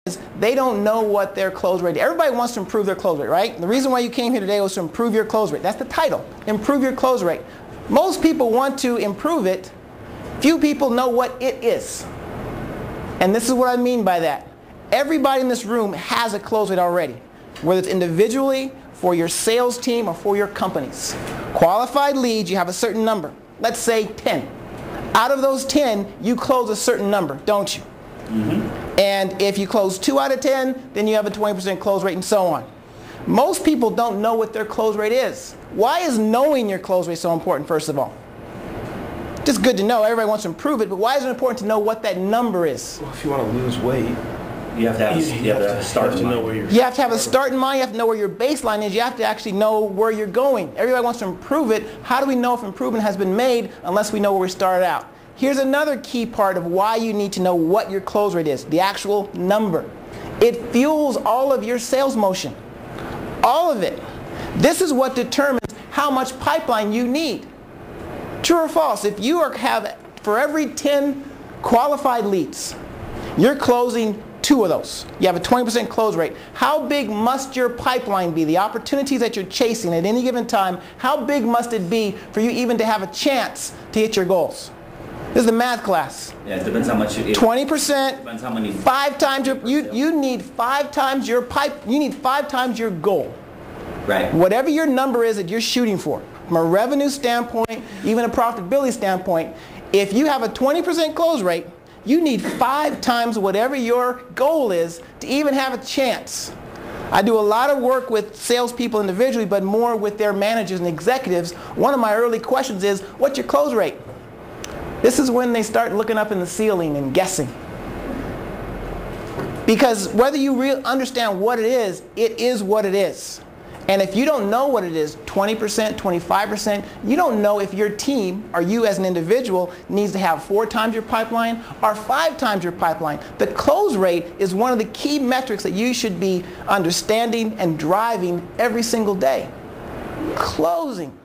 is they don't know what their close rate is. Everybody wants to improve their close rate, right? The reason why you came here today was to improve your close rate. That's the title, improve your close rate. Most people want to improve it. Few people know what it is. And this is what I mean by that. Everybody in this room has a close rate already, whether it's individually, for your sales team, or for your companies. Qualified leads, you have a certain number. Let's say 10. Out of those 10, you close a certain number, don't you? Mm-hmm. And if you close 2 out of 10, then you have a 20% close rate and so on. Most people don't know what their close rate is. Why is knowing your close rate so important, first of all? Just good to know. Everybody wants to improve it, but why is it important to know what that number is? Well, if you want to lose weight, you have to have a start in mind. You have to have a start in mind. You have to know where your baseline is. You have to actually know where you're going. Everybody wants to improve it. How do we know if improvement has been made unless we know where we started out? Here's another key part of why you need to know what your close rate is, the actual number. It fuels all of your sales motion. All of it. This is what determines how much pipeline you need. True or false? If you have, for every 10 qualified leads, you're closing 2 of those. You have a 20% close rate. How big must your pipeline be? The opportunities that you're chasing at any given time, how big must it be for you even to have a chance to hit your goals? This is a math class. Yeah, it depends how much you 20%. Depends how many. 5 times your you need 5 times your you need 5 times your goal. Right. Whatever your number is that you're shooting for, from a revenue standpoint, even a profitability standpoint, if you have a 20% close rate, you need 5 times whatever your goal is to even have a chance. I do a lot of work with salespeople individually, but more with their managers and executives. One of my early questions is, what's your close rate? This is when they start looking up in the ceiling and guessing. Because whether you understand what it is what it is. And if you don't know what it is, 20%, 25%, you don't know if your team, or you as an individual, needs to have 4 times your pipeline or 5 times your pipeline. The close rate is one of the key metrics that you should be understanding and driving every single day. Closing.